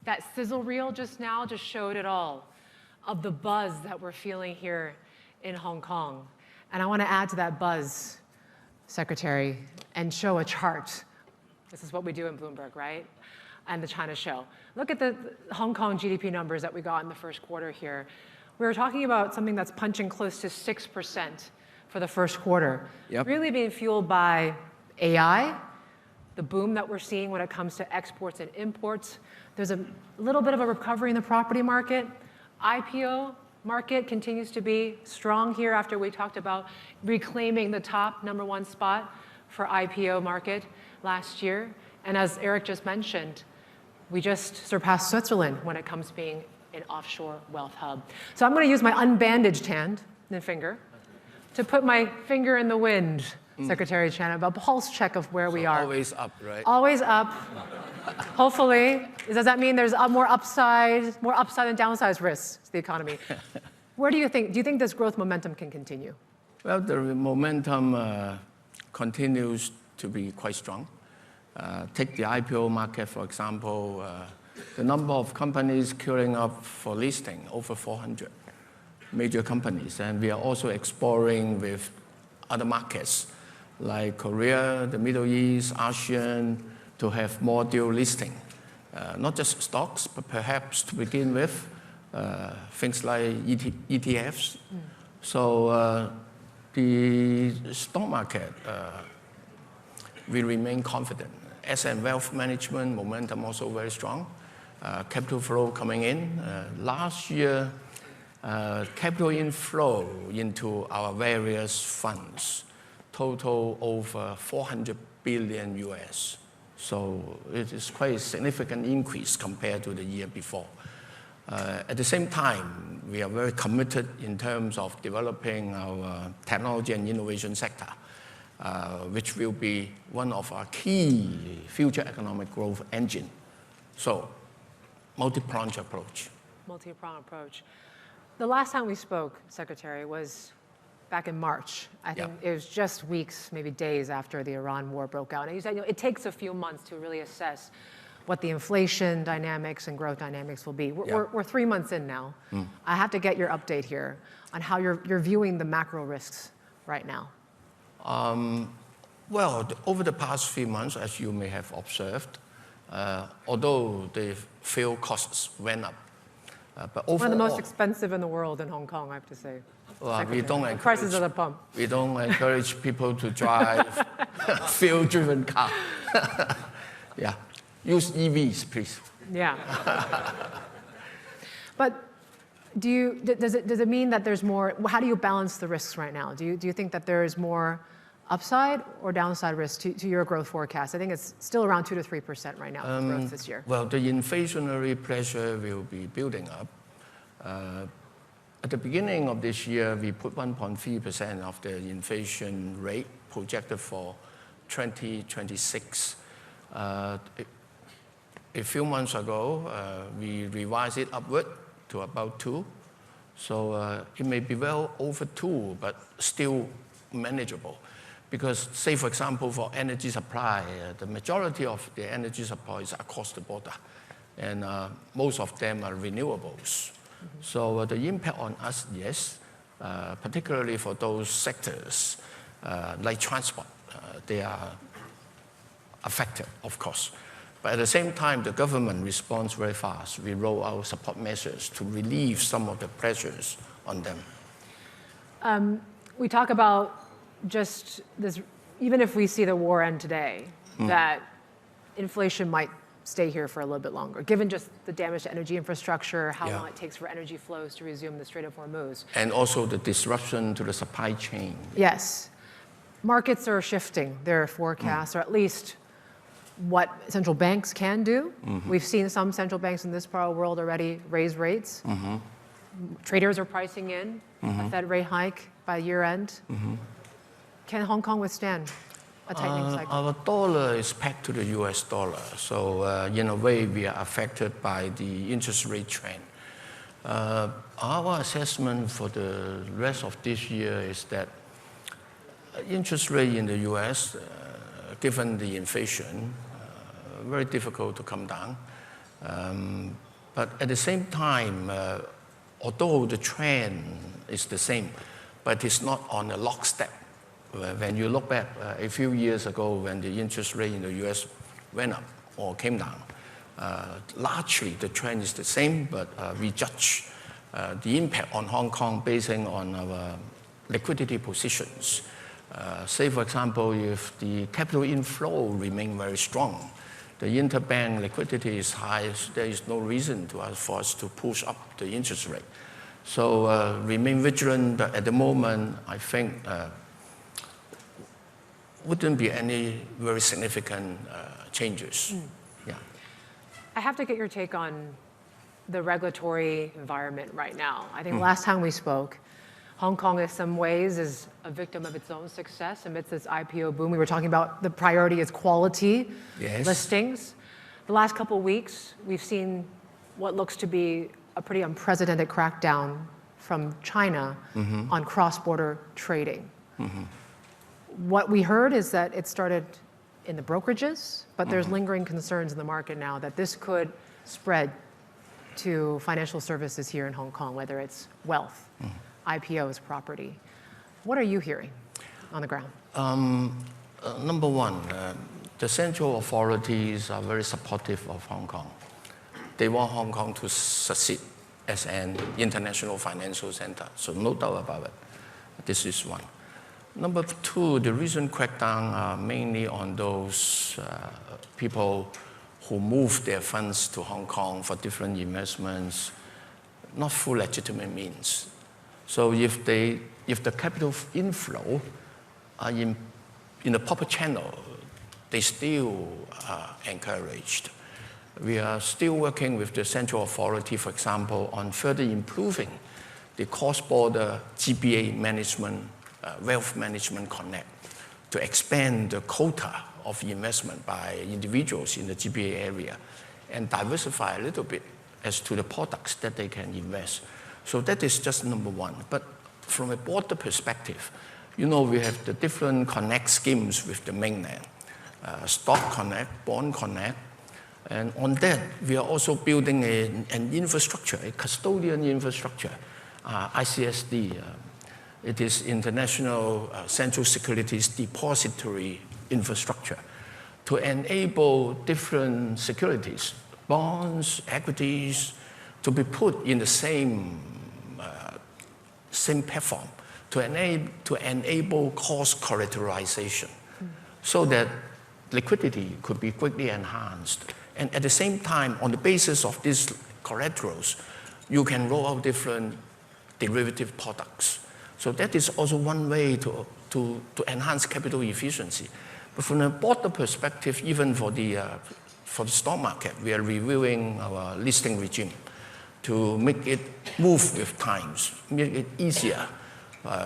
That sizzle reel just now just showed it all of the buzz that we're feeling here in Hong Kong. And I want to add to that buzz, Secretary, and show a chart. This is what we do in Bloomberg, right? And the China show. Look at the Hong Kong GDP numbers that we got in the first quarter here. We were talking about something that's punching close to 6% for the first quarter. Yep. Really being fueled by AI, the boom that we're seeing when it comes to exports and imports. There's a little bit of a recovery in the property market. IPO market continues to be strong here after we talked about reclaiming the top #1 spot for IPO market last year. And as Eric just mentioned, we just surpassed Switzerland when it comes to being an offshore wealth hub. So I'm going to use my unbandaged hand and finger to put my finger in the wind, Secretary Chan, about a pulse check of where we are. Always up, right? Always up. Hopefully. Does that mean there's more upside and downside risks to the economy? Where do you think this growth momentum can continue? Well, the momentum continues to be quite strong. Take the IPO market, for example. The number of companies queuing up for listing, over 400 major companies. And we are also exploring with other markets like Korea, the Middle East, ASEAN, to have more dual listing. Not just stocks, but perhaps to begin with, things like ETFs. So the stock market, we remain confident. Asset and wealth management momentum also very strong. Capital flow coming in. Last year, capital inflow into our various funds total over 400 billion US. So it is quite a significant increase compared to the year before. At the same time, we are very committed in terms of developing our technology and innovation sector, which will be one of our key future economic growth engine. So, multi-pronged approach. Multi-pronged approach. The last time we spoke, Secretary, was back in March. I think it was just weeks, maybe days after the Iran war broke out. And you said it takes a few months to really assess what the inflation dynamics and growth dynamics will be. We're 3 months in now. I have to get your update here on how you're viewing the macro risks right now. Well, over the past few months, as you may have observed, although the fuel costs went up, but overall, one of the most expensive in the world in Hong Kong, I have to say. Well, we don't encourage, prices at the pump. We don't encourage people to drive fuel-driven car. Yeah, use EVs, please. Yeah. But does it mean that there's more? How do you balance the risks right now? Do you think that there is more upside or downside risk to your growth forecast? I think it's still around 2 to 3% right now for growth this year. Well, the inflationary pressure will be building up. At the beginning of this year, we put 1.3% of the inflation rate projected for 2026. A few months ago, we revised it upward to about 2. So it may be well over 2, but still manageable. Because, say, for example, for energy supply, the majority of the energy supply is across the border. And most of them are renewables. So the impact on us, yes, particularly for those sectors like transport, they are affected, of course. But at the same time, the government responds very fast. We roll out support measures to relieve some of the pressures on them. We talk about just this, even if we see the war end today, that inflation might stay here for a little bit longer, given just the damage to energy infrastructure, how long it takes for energy flows to resume the Strait of Hormuz. And also the disruption to the supply chain. Yes. Markets are shifting their forecasts, or at least what central banks can do. We've seen some central banks in this part of the world already raise rates. Traders are pricing in a Fed rate hike by year end. Can Hong Kong withstand a tightening cycle? Our dollar is pegged to the US dollar. So in a way, we are affected by the interest rate trend. Our assessment for the rest of this year is that interest rate in the US, given the inflation, very difficult to come down. But at the same time, although the trend is the same, but it's not on a lockstep. When you look back a few years ago when the interest rate in the US went up or came down, largely the trend is the same, but we judge the impact on Hong Kong basing on our liquidity positions. Say, for example, if the capital inflow remain very strong, the interbank liquidity is high, there is no reason for us to push up the interest rate. So remain vigilant, but at the moment, I think wouldn't be any very significant changes. Yeah. I have to get your take on the regulatory environment right now. I think last time we spoke, Hong Kong in some ways is a victim of its own success amidst this IPO boom. We were talking about the priority is quality listings. The last couple of weeks, we've seen what looks to be a pretty unprecedented crackdown from China on cross-border trading. What we heard is that it started in the brokerages, but there's lingering concerns in the market now that this could spread to financial services here in Hong Kong, whether it's wealth, IPOs, property. What are you hearing on the ground? Number one, the central authorities are very supportive of Hong Kong. They want Hong Kong to succeed as an international financial center, so no doubt about it. This is one. Number two, the recent crackdown are mainly on those people who move their funds to Hong Kong for different investments, not through legitimate means. So if the capital inflow are in the proper channel, they still are encouraged. We are still working with the central authority, for example, on further improving the cross-border GBA management, wealth management connect, to expand the quota of investment by individuals in the GBA area and diversify a little bit as to the products that they can invest. So that is just number one. But from a broader perspective, we have the different connect schemes with the mainland, stock connect, bond connect, and on that, we are also building an infrastructure, a custodian infrastructure, ICSD. It is International Central Securities Depository Infrastructure, to enable different securities, bonds, equities, to be put in the same platform, to enable cross-collateralization, so that liquidity could be quickly enhanced. And at the same time, on the basis of these collaterals, you can roll out different derivative products. So that is also one way to enhance capital efficiency. But from a broader perspective, even for the stock market, we are reviewing our listing regime to make it move with times, make it easier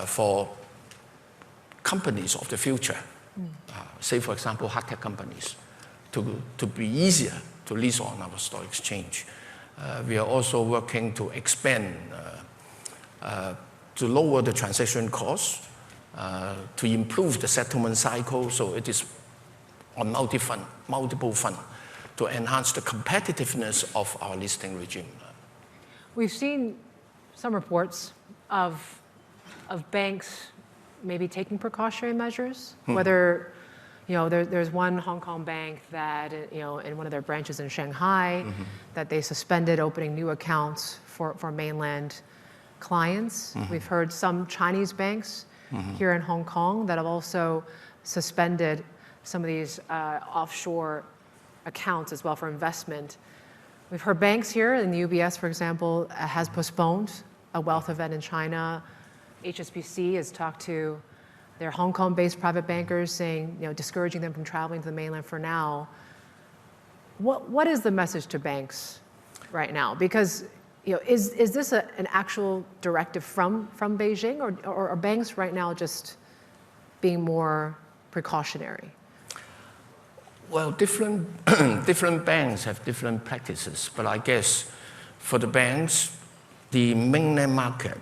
for companies of the future, say for example, high-tech companies, to be easier to list on our stock exchange. We are also working to expand, to lower the transaction costs, to improve the settlement cycle, so it is on multiple fund, to enhance the competitiveness of our listing regime. We've seen some reports of banks maybe taking precautionary measures, whether there's one Hong Kong bank that in one of their branches in Shanghai that they suspended opening new accounts for mainland clients. We've heard some Chinese banks here in Hong Kong that have also suspended some of these offshore accounts as well for investment. We've heard banks here, in the UBS, for example, has postponed a wealth event in China. HSBC has talked to their Hong Kong-based private bankers saying, discouraging them from traveling to the mainland for now. What is the message to banks right now? Because is this an actual directive from Beijing, or are banks right now just being more precautionary? Well, different banks have different practices, but I guess for the banks, the mainland market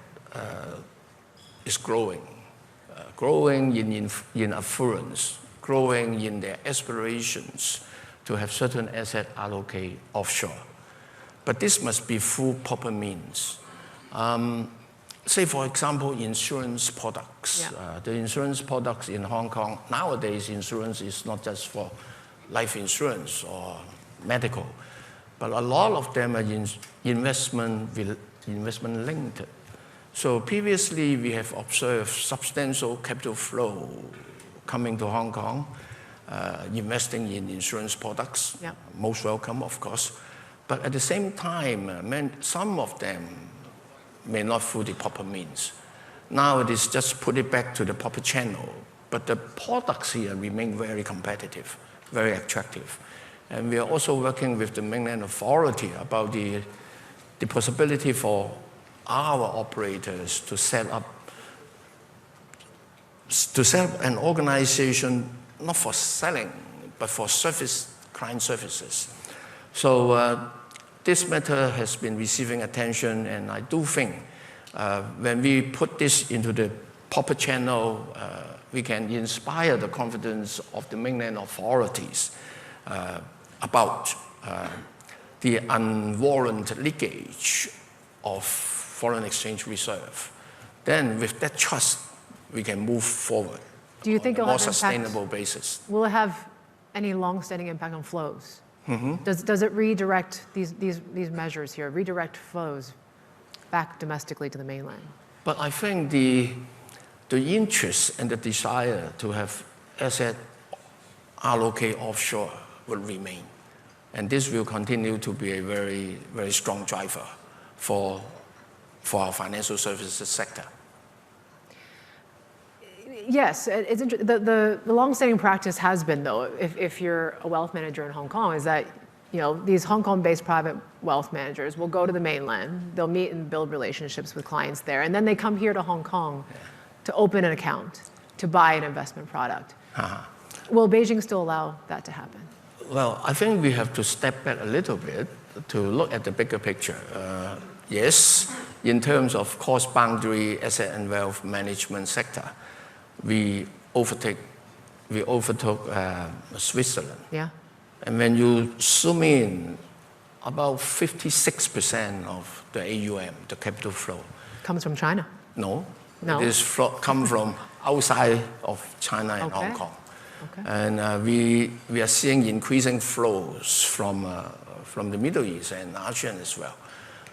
is growing in affluence, growing in their aspirations to have certain asset allocate offshore. But this must be through proper means. Say, for example, insurance products. Yeah. The insurance products in Hong Kong, nowadays insurance is not just for life insurance or medical, but a lot of them are investment linked. So previously we have observed substantial capital flow coming to Hong Kong, investing in insurance products, Yeah. most welcome, of course. But at the same time, some of them may not through the proper means. Now it is just put it back to the proper channel. But the products here remain very competitive, very attractive. And we are also working with the mainland authority about the possibility for our operators to set up an organization not for selling, but for client services. So this matter has been receiving attention, and I do think when we put this into the proper channel, we can inspire the confidence of the mainland authorities about the unwarranted leakage of foreign exchange reserve. Then with that trust, we can move forward. Do you think on a it'll more have impact? sustainable basis. Will it have any long-standing impact on flows? Does it redirect these measures here, redirect flows back domestically to the mainland? But I think the interest and the desire to have asset allocate offshore will remain. And this will continue to be a very, very strong driver for our financial services sector. Yes, it's the long-standing practice has been, though, if you're a wealth manager in Hong Kong, is that these Hong Kong-based private wealth managers will go to the mainland, they'll meet and build relationships with clients there, and then they come here to Hong Kong to open an account, to buy an investment product. Will Beijing still allow that to happen? Well, I think we have to step back a little bit to look at the bigger picture. Yes, in terms of cross-boundary asset and wealth management sector, we overtook Switzerland. Yeah. And when you zoom in, about 56% of the AUM, the capital flow, Comes from China? No. No? It is come from outside of China and Hong Kong. Okay. And we are seeing increasing flows from the Middle East and ASEAN as well.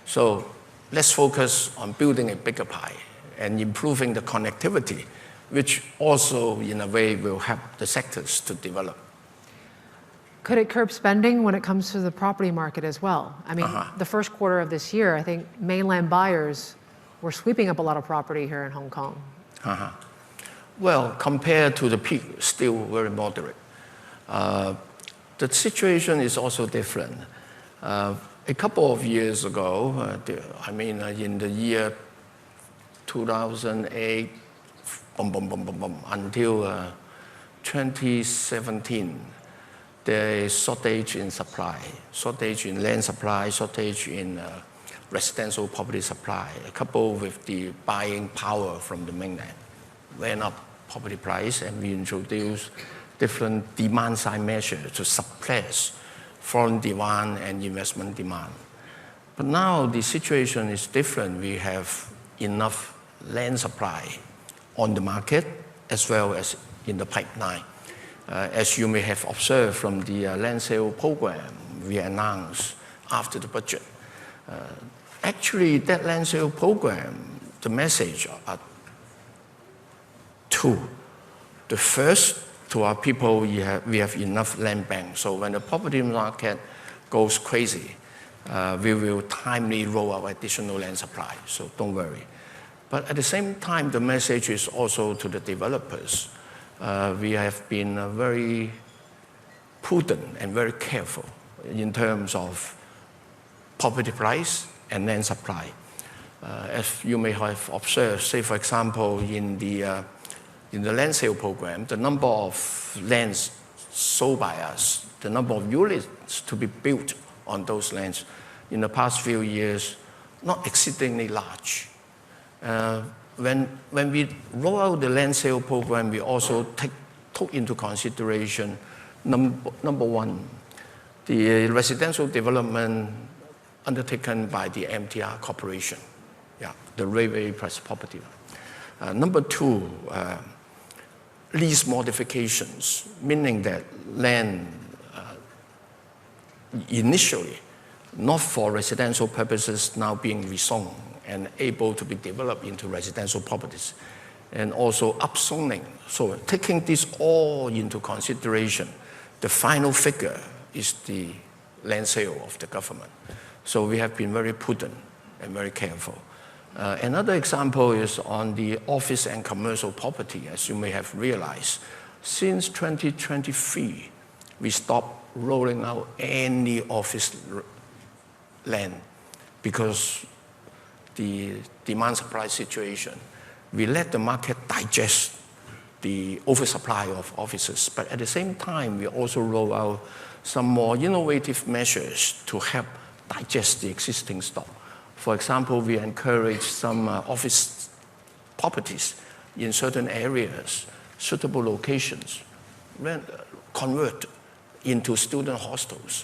So let's focus on building a bigger pie and improving the connectivity, which also, in a way, will help the sectors to develop. Could it curb spending when it comes to the property market as well? I mean, the first quarter of this year, I think mainland buyers were sweeping up a lot of property here in Hong Kong. Well, compared to the peak, still very moderate. The situation is also different. A couple of years ago, in the year 2008, until 2017, there is shortage in supply, shortage in land supply, shortage in residential property supply, coupled with the buying power from the mainland, went up property price, and we introduced different demand side measures to suppress foreign demand and investment demand. But now the situation is different. We have enough land supply on the market as well as in the pipeline. As you may have observed from the land sale program we announced after the budget. Actually, that land sale program, the message are two. The first, to our people, we have enough land bank. So when the property market goes crazy, we will timely roll out additional land supply. So don't worry. But at the same time, the message is also to the developers. We have been very prudent and very careful in terms of property price and land supply. As you may have observed, say for example, in the land sale program, the number of lands sold by us, the number of units to be built on those lands in the past few years, not exceedingly large. When we roll out the land sale program, we also took into consideration, number one, the residential development undertaken by the MTR Corporation. Yeah, the railway press property. Number two, lease modifications, meaning that land initially not for residential purposes now being rezoned and able to be developed into residential properties, and also upzoning. So taking this all into consideration, the final figure is the land sale of the government. So we have been very prudent and very careful. Another example is on the office and commercial property. As you may have realized, since 2023, we stopped rolling out any office land because the demand-supply situation. We let the market digest the oversupply of offices, but at the same time, we also roll out some more innovative measures to help digest the existing stock. For example, we encourage some office properties in certain areas, suitable locations, convert into student hostels.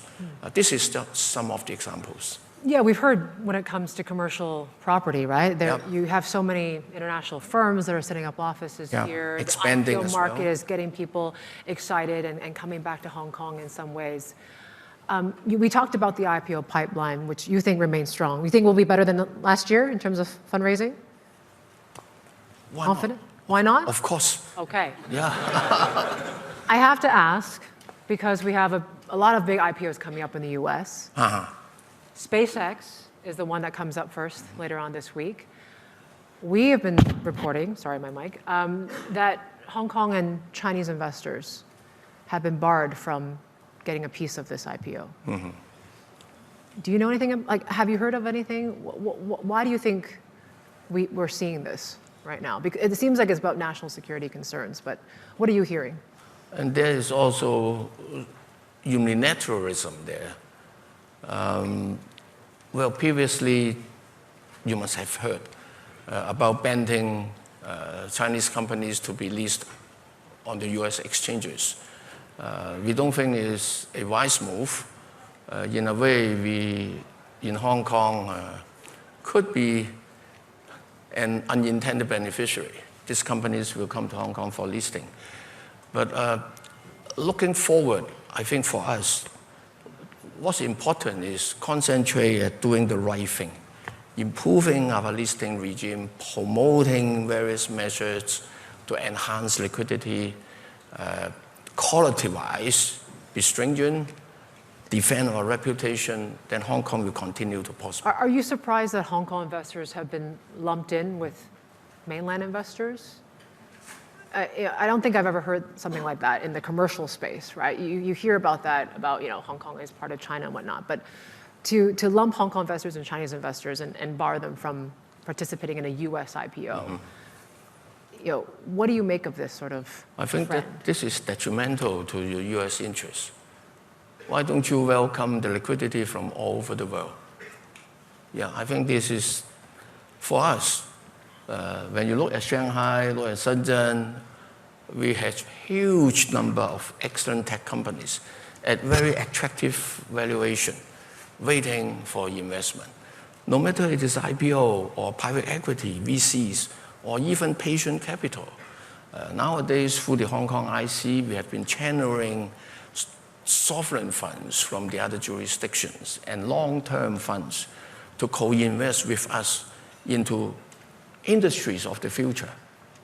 This is just some of the examples. Yeah, we've heard when it comes to commercial property, right? There, Yep. You have so many international firms that are setting up offices Yeah, here. expanding The IPO as market well. is getting people excited and coming back to Hong Kong in some ways. We talked about the IPO pipeline, which you think remains strong. You think will be better than last year in terms of fundraising? Why Confident? not? Why not? Of course. Okay. Yeah. I have to ask, because we have a lot of big IPOs coming up in the US. SpaceX is the one that comes up first later on this week. We have been reporting, sorry, my mic, that Hong Kong and Chinese investors have been barred from getting a piece of this IPO. Do you know anything, like, have you heard of anything? Why do you think we're seeing this right now? Because it seems like it's about national security concerns, but what are you hearing? And there is also unilateralism there. Well, previously, you must have heard about banning Chinese companies to be listed on the US exchanges. We don't think it's a wise move. In a way, we in Hong Kong could be an unintended beneficiary. These companies will come to Hong Kong for listing. But looking forward, I think for us, what's important is concentrate at doing the right thing, improving our listing regime, promoting various measures to enhance liquidity, quality-wise, be stringent, defend our reputation, then Hong Kong will continue to prosper. Are you surprised that Hong Kong investors have been lumped in with mainland investors? I don't think I've ever heard something like that in the commercial space, right? You hear about that, about Hong Kong is part of China and whatnot, but to lump Hong Kong investors and Chinese investors and bar them from participating in a US IPO, what do you make of this sort of I think trend? that this is detrimental to your US interests. Why don't you welcome the liquidity from all over the world? Yeah, I think this is, for us, when you look at Shanghai, look at Shenzhen, we have huge number of excellent tech companies at very attractive valuation, waiting for investment. No matter it is IPO or private equity, VCs, or even patient capital. Nowadays, through the Hong Kong IC, we have been channeling sovereign funds from the other jurisdictions and long-term funds to co-invest with us into industries of the future,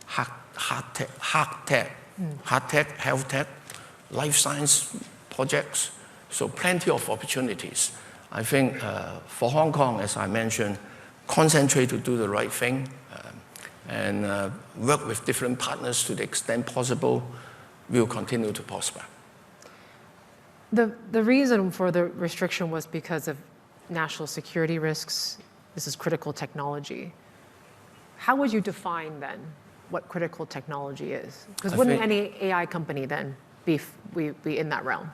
hard tech, health tech, life science projects. So plenty of opportunities. I think for Hong Kong, as I mentioned, concentrate to do the right thing and work with different partners to the extent possible, we'll continue to prosper. The reason for the restriction was because of national security risks. This is critical technology. How would you define then what critical technology is? Because wouldn't any AI company then be in that realm?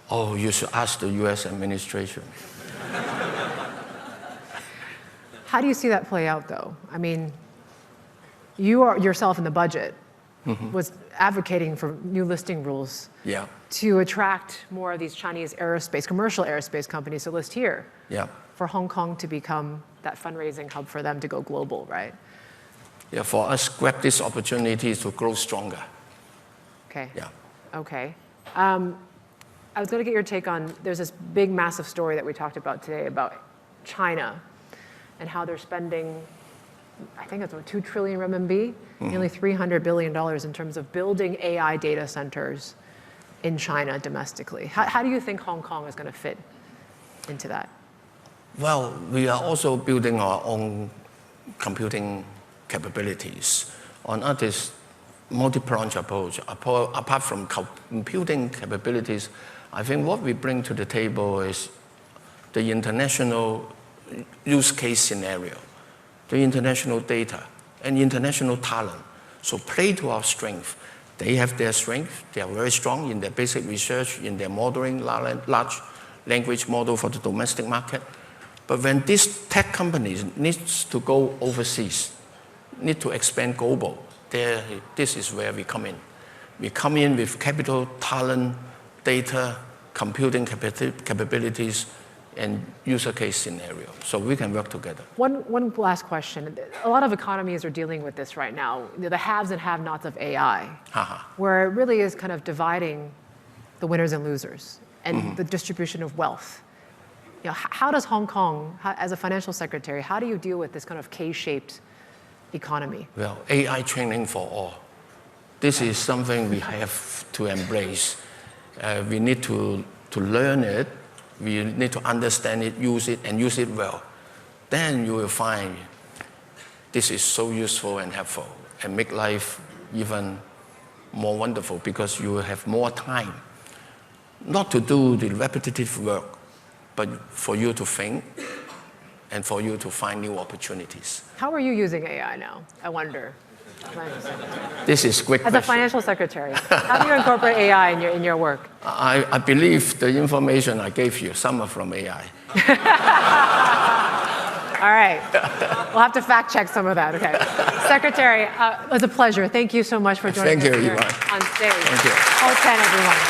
Oh, you should ask the US administration. How do you see that play out though? I mean, you are yourself in the budget was advocating for new listing rules Yeah. to attract more of these Chinese aerospace, commercial aerospace companies to list here. Yeah. for Hong Kong to become that fundraising hub for them to go global, right? Yeah, for us, grab this opportunity to grow stronger. Okay. Yeah. Okay. I was going to get your take on, there's this big, massive story that we talked about today about China and how they're spending, I think it's 2 trillion RMB, nearly $300 billion in terms of building AI data centers in China domestically. How do you think Hong Kong is going to fit into that? Well, we are also building our own computing capabilities on this multi-pronged approach. Apart from computing capabilities, I think what we bring to the table is the international use case scenario, the international data, and international talent. So play to our strength. They have their strength. They are very strong in their basic research, in their modeling, large language model for the domestic market. But when these tech companies need to go overseas, need to expand global, this is where we come in. We come in with capital, talent, data, computing capabilities, and user case scenario. So we can work together. One last question. A lot of economies are dealing with this right now, the haves and have-nots of AI, where it really is kind of dividing the winners and losers and the distribution of wealth. You know, how does Hong Kong, as a financial secretary, how do you deal with this kind of K-shaped economy? Well, AI training for all. This is something we have to embrace. We need to learn it. We need to understand it, and use it well. Then you will find this is so useful and helpful and make life even more wonderful because you will have more time, not to do the repetitive work, but for you to think and for you to find new opportunities. How are you using AI now? I wonder. This is a great question. As a financial secretary, how do you incorporate AI in your work? I believe the information I gave you, some are from AI. All right. We'll have to fact check some of that. Okay. Secretary, it was a pleasure. Thank you so much for joining us here Yvonne. on stage. Thank you. All 10, everyone.